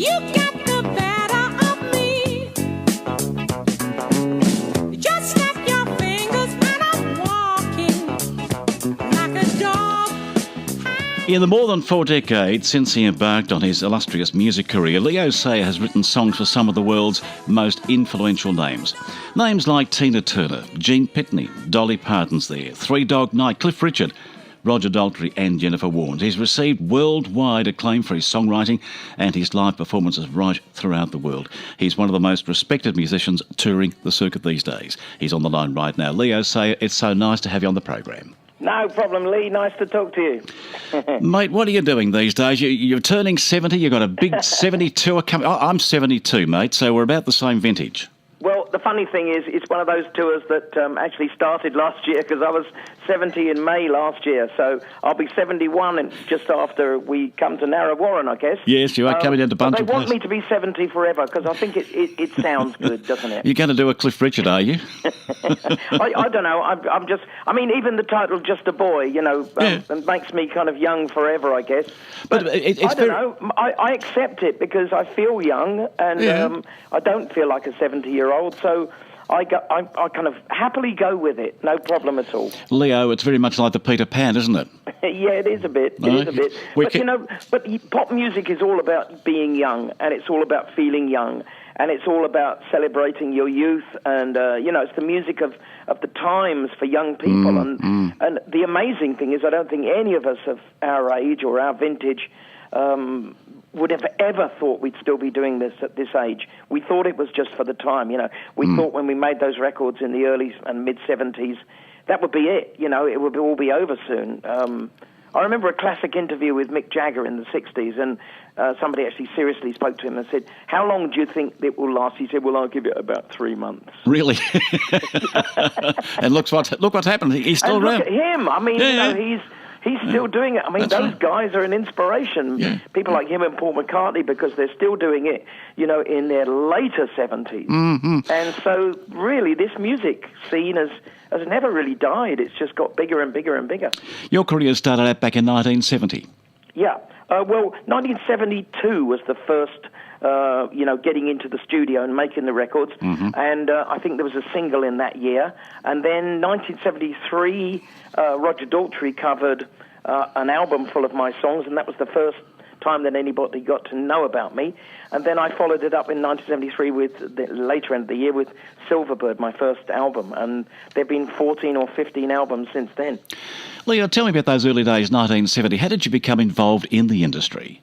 You got the better of me. You just snap your fingers and I'm walking like a dog. In the more than 4 decades since he embarked on his illustrious music career, Leigh Sayer has written songs for some of the world's most influential names. Names like Tina Turner, Gene Pitney, Dolly Parton's there, Three Dog Night, Cliff Richard, Roger Daltrey and Jennifer Warnes. He's received worldwide acclaim for his songwriting and his live performances right throughout the world. He's one of the most respected musicians touring the circuit these days. He's on the line right now. Leigh Sayer, it's so nice to have you on the program. No problem, Lee. Nice to talk to you. Mate, what are you doing these days? You're turning 70, you've got a big 70 tour coming. I'm 72, mate, so we're about the same vintage. Well, the funny thing is, it's one of those tours that actually started last year because I was 70 in May last year. So I'll be 71 and just after we come to Narra-Warren, I guess. Yes, you are coming into But Bunting they want Place. me to be 70 forever because I think it sounds good, doesn't it? You're going to do a Cliff Richard, are you? I don't know. I'm just. I mean, even the title "Just a Boy," it makes me kind of young forever, I guess. But it's I don't very... know. I accept it because I feel young and I don't feel like a 70-year-old. So I kind of happily go with it. No problem at all. Leo, it's very much like the Peter Pan, isn't it? Yeah, it is a bit. It is a bit. But pop music is all about being young, and it's all about feeling young. And it's all about celebrating your youth, and it's the music of the times for young people. And the amazing thing is, I don't think any of us of our age or our vintage would have ever thought we'd still be doing this at this age. We thought it was just for the time. We thought when we made those records in the early and mid 70s, that would be it. It would all be over soon. I remember a classic interview with Mick Jagger in the 60s, and somebody actually seriously spoke to him and said, "How long do you think it will last?" He said, "Well, I'll give it about 3 months." Really? And look what's happened. He's still and around. Look at him. I mean, he's still doing it. I mean, those guys are an inspiration. Yeah. People like him and Paul McCartney, because they're still doing it, in their later 70s. Mm-hmm. And so, really, this music scene has never really died. It's just got bigger and bigger and bigger. Your career started out back in 1970. Yeah. 1972 was the first, getting into the studio and making the records. Mm-hmm. And I think there was a single in that year. And then 1973, Roger Daltrey covered an album full of my songs, and that was the first time that anybody got to know about me. And then I followed it up in 1973 with the later end of the year with Silverbird, my first album. And there have been 14 or 15 albums since then. Leo, tell me about those early days, 1970. How did you become involved in the industry?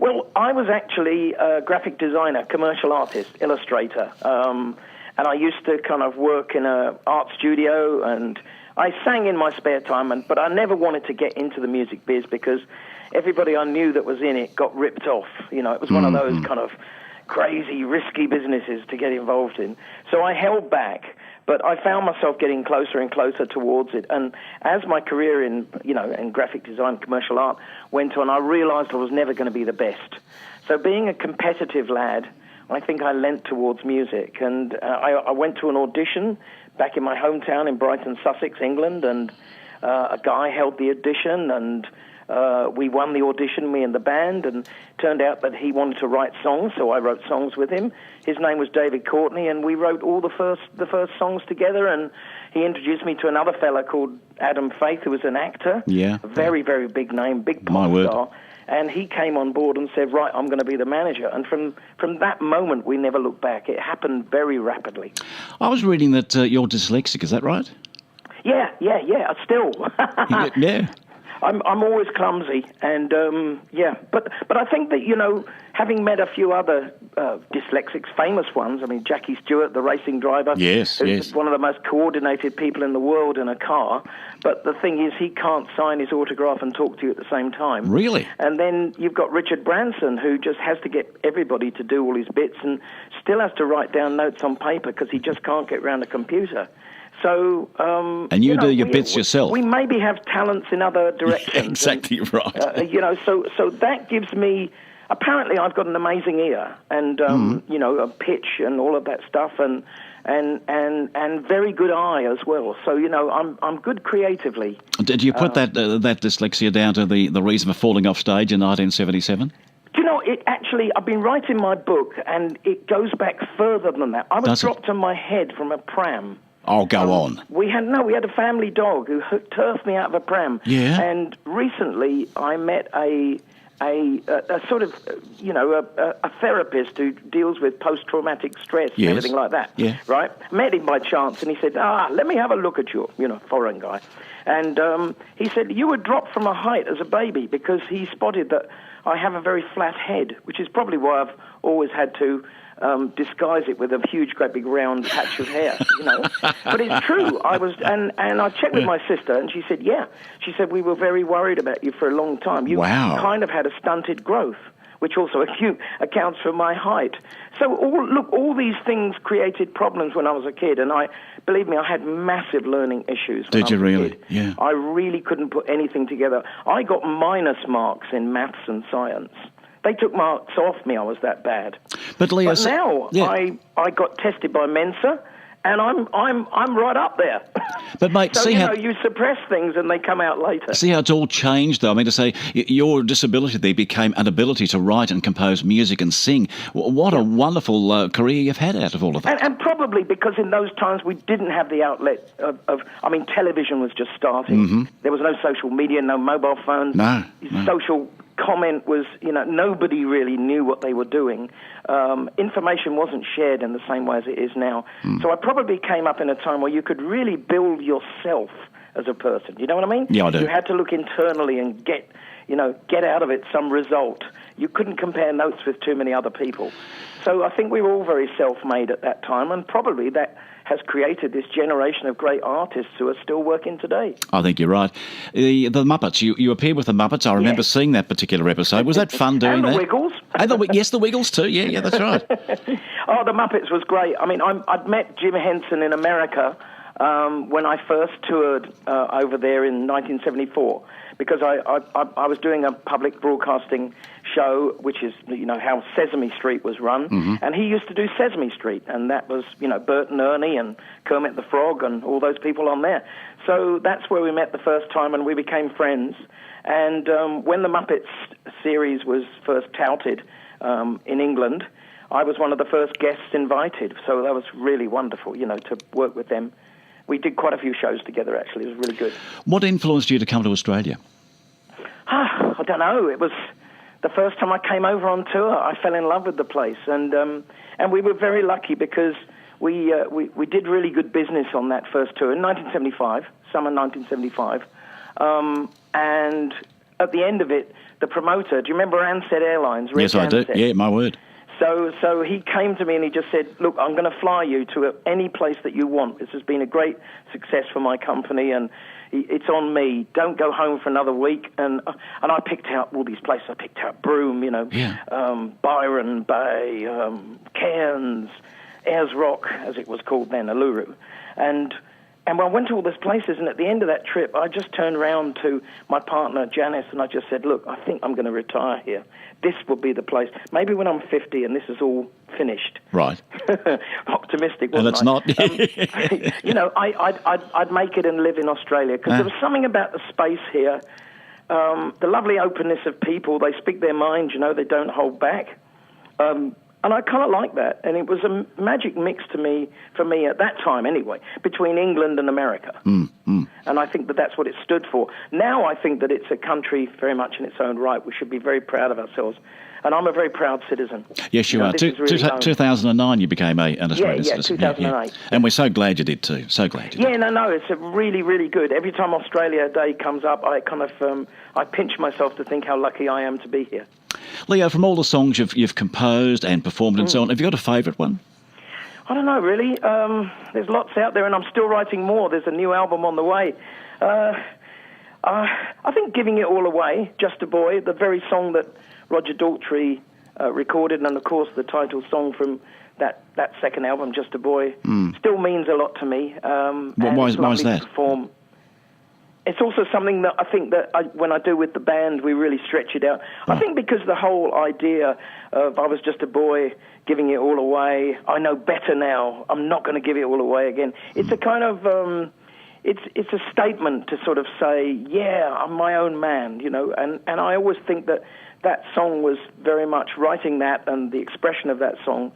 Well, I was actually a graphic designer, commercial artist, illustrator. And I used to kind of work in an art studio, and I sang in my spare time, but I never wanted to get into the music biz because everybody I knew that was in it got ripped off. It was one of those kind of crazy, risky businesses to get involved in. So I held back, but I found myself getting closer and closer towards it. And as my career in graphic design, commercial art went on, I realized I was never going to be the best. So being a competitive lad, I think I leant towards music. And I went to an audition back in my hometown in Brighton, Sussex, England, and a guy held the audition, and we won the audition, me and the band, and turned out that he wanted to write songs, so I wrote songs with him. His name was David Courtney, and we wrote all the first songs together, and he introduced me to another fella called Adam Faith, who was an actor. Yeah. A very, very big name, big pop star. And he came on board and said, right, I'm going to be the manager. And from that moment, we never looked back. It happened very rapidly. I was reading that you're dyslexic, is that right? Yeah, still. Yeah. I'm always clumsy, and but I think that having met a few other dyslexics, famous ones. I mean, Jackie Stewart, the racing driver, who's one of the most coordinated people in the world in a car. But the thing is, he can't sign his autograph and talk to you at the same time. Really? And then you've got Richard Branson, who just has to get everybody to do all his bits, and still has to write down notes on paper because he just can't get around a computer. So, and you do your bits yourself. We maybe have talents in other directions. Yeah, exactly right. So that gives me. Apparently, I've got an amazing ear, and a pitch and all of that stuff, and very good eye as well. So I'm good creatively. Did you put that dyslexia down to the reason for falling off stage in 1977? Do you know, it actually, I've been writing my book, and it goes back further than that. I was Does it? dropped on my head from a pram. Oh, go on. We had a family dog who turfed me out of a pram. Yeah. And recently I met a sort of, a therapist who deals with post-traumatic stress and Yes. everything like that. Yeah. Right? Met him by chance, and he said, let me have a look at you, foreign guy. And he said, you were dropped from a height as a baby, because he spotted that I have a very flat head, which is probably why I've always had to disguise it with a huge, great big round patch of hair, But it's true. And I checked with my sister, and she said, yeah. She said, we were very worried about you for a long time. You Wow. kind of had a stunted growth, which also accounts for my height. So all these things created problems when I was a kid, and believe me, I had massive learning issues when I was Did you a really? kid. Yeah. I really couldn't put anything together. I got minus marks in maths and science. They took marks off me. I was that bad. But Leo, But now yeah. I got tested by Mensa, and I'm right up there. But mate, So see how you suppress things and they come out later. see how it's all changed, though. I mean, to say your disability there became an ability to write and compose music and sing. What a wonderful career you've had out of all of that. And probably because in those times we didn't have the outlet of television was just starting. There was no social media, no mobile phones. No. Social comment was, nobody really knew what they were doing. Information wasn't shared in the same way as it is now. So I probably came up in a time where you could really build yourself as a person. You know what I mean? Yeah, I do. You had to look internally and get out of it some result. You couldn't compare notes with too many other people. So I think we were all very self-made at that time, and probably that has created this generation of great artists who are still working today. I think you're right. The Muppets, you appeared with the Muppets. I remember seeing that particular episode. Was that fun doing And the that? Wiggles. Yes, the Wiggles too. Yeah, that's right. Oh, the Muppets was great. I mean, I'd met Jim Henson in America when I first toured over there in 1974, because I was doing a public broadcasting show, which is, how Sesame Street was run, and he used to do Sesame Street, and that was, Bert and Ernie and Kermit the Frog and all those people on there. So that's where we met the first time, and we became friends. And when the Muppets series was first touted in England, I was one of the first guests invited, so that was really wonderful, to work with them. We did quite a few shows together, actually. It was really good. What influenced you to come to Australia? I don't know. It was the first time I came over on tour. I fell in love with the place, and we were very lucky because we did really good business on that first tour in 1975, summer 1975, and at the end of it, the promoter. Do you remember Ansett Airlines? Rick Yes, I do. Ansett? Yeah, my word. So he came to me and he just said, look, I'm going to fly you to any place that you want. This has been a great success for my company, and it's on me. Don't go home for another week. And I picked out all these places. I picked out Broome, Byron Bay, Cairns, Ayers Rock, as it was called then, Uluru. And I went to all these places, and at the end of that trip, I just turned around to my partner, Janice, and I just said, look, I think I'm going to retire here. This will be the place. Maybe when I'm 50 and this is all finished. Right. Optimistic, And wasn't it's not. I'd make it and live in Australia, because there was something about the space here, the lovely openness of people. They speak their mind, they don't hold back. And I kind of like that. And it was a magic mix for me at that time anyway, between England and America. And I think that that's what it stood for. Now I think that it's a country very much in its own right. We should be very proud of ourselves. And I'm a very proud citizen. Yes, you are. This is really 2009 you became an Australian Yeah, citizen. 2008. And we're so glad you did too. So glad you did. Yeah, no, it's a really, really good. Every time Australia Day comes up, I kind of I pinch myself to think how lucky I am to be here. Leo, from all the songs you've composed and performed and so on, have you got a favourite one? I don't know, really. There's lots out there, and I'm still writing more. There's a new album on the way. I think Giving It All Away, Just a Boy, the very song that Roger Daltrey recorded, and, of course, the title song from that second album, Just a Boy, still means a lot to me. Why is that? To perform. It's also something that I think that when I do with the band, we really stretch it out. I think because the whole idea of I was just a boy giving it all away, I know better now, I'm not going to give it all away again. It's a kind of, it's a statement to sort of say, yeah, I'm my own man, and I always think that that song was very much writing that, and the expression of that song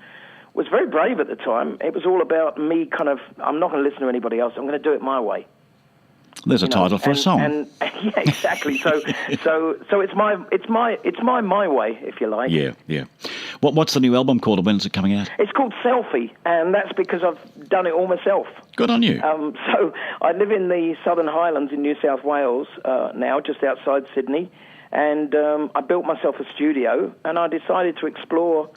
was very brave at the time. It was all about me I'm not going to listen to anybody else. I'm going to do it my way. There's a title for a song. And yeah, exactly. So it's my way, if you like. Yeah. What's the new album called, and when is it coming out? It's called Selfie, and that's because I've done it all myself. Good on you. So I live in the Southern Highlands in New South Wales now, just outside Sydney, and I built myself a studio, and I decided to explore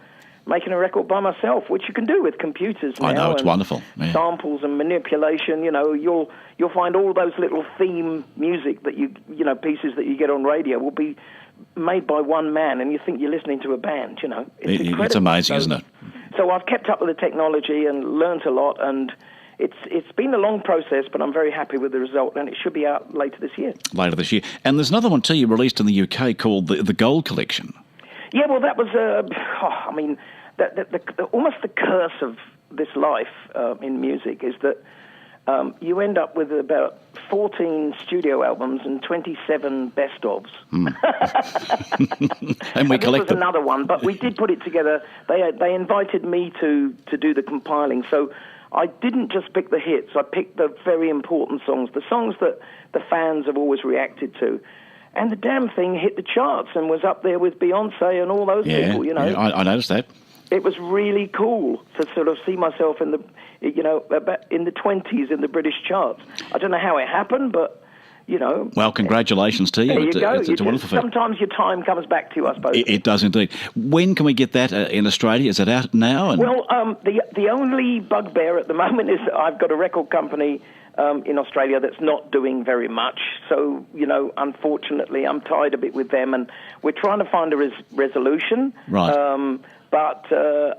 making a record by myself, which you can do with computers now. I know, it's and wonderful. Yeah. Samples and manipulation. You'll find all those little theme music that pieces that you get on radio will be made by one man, and you think you're listening to a band. It's incredible. It's amazing, isn't it? So I've kept up with the technology and learnt a lot, and it's been a long process, but I'm very happy with the result, and it should be out later this year. And there's another one too you released in the UK called the Gold Collection. Yeah, well, that was almost the curse of this life in music is that you end up with about 14 studio albums and 27 best-ofs. And we collect this was another one, but we did put it together. They invited me to do the compiling, so I didn't just pick the hits. I picked the very important songs, the songs that the fans have always reacted to. And the damn thing hit the charts and was up there with Beyonce and all those people, Yeah, I noticed that. It was really cool to sort of see myself in the 20s in the British charts. I don't know how it happened, but, Well, congratulations to you. There you go. It's a wonderful thing. Sometimes your time comes back to you, I suppose. It does indeed. When can we get that in Australia? Is it out now? Well, the only bugbear at the moment is that I've got a record company in Australia that's not doing very much. So, unfortunately, I'm tied a bit with them, and we're trying to find a resolution. Right. But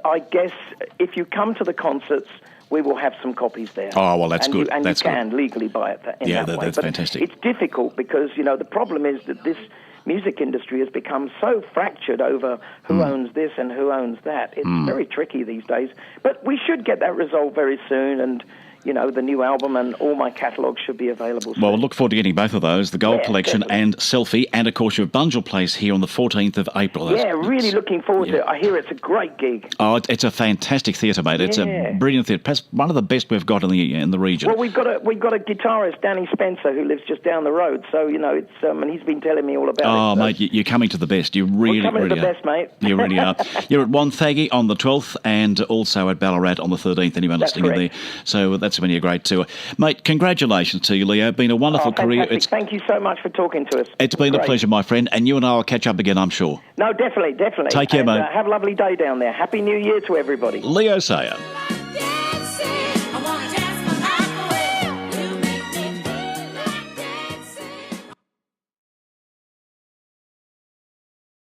I guess if you come to the concerts, we will have some copies there. Oh, well, that's good. You can legally buy it in that way. That's but fantastic. It's difficult because, the problem is that this music industry has become so fractured over who owns this and who owns that. It's very tricky these days. But we should get that resolved very soon, and the new album and all my catalogue should be available soon. Well, we'll look forward to getting both of those, the Gold Collection definitely. and Selfie, and of course your Bunjil Place here on the 14th of April. Really looking forward to it. I hear it's a great gig. Oh, it's a fantastic theatre, mate. It's a brilliant theatre. Perhaps one of the best we've got in the region. Well, we've got a guitarist, Danny Spencer, who lives just down the road. So it's and he's been telling me all about it. Oh, mate, you're coming to the best. You really, We're coming really to the are. best, mate. You really are. You're at Wonthaggi on the 12th, and also at Ballarat on the 13th. Anyone That's listening in there? So that's been a great tour. Mate, congratulations to you, Leo. Been a wonderful career. Thank you so much for talking to us. It's been a pleasure, my friend, and you and I will catch up again, I'm sure. No, definitely. Take care, mate. Have a lovely day down there. Happy New Year to everybody. Leo Sayer.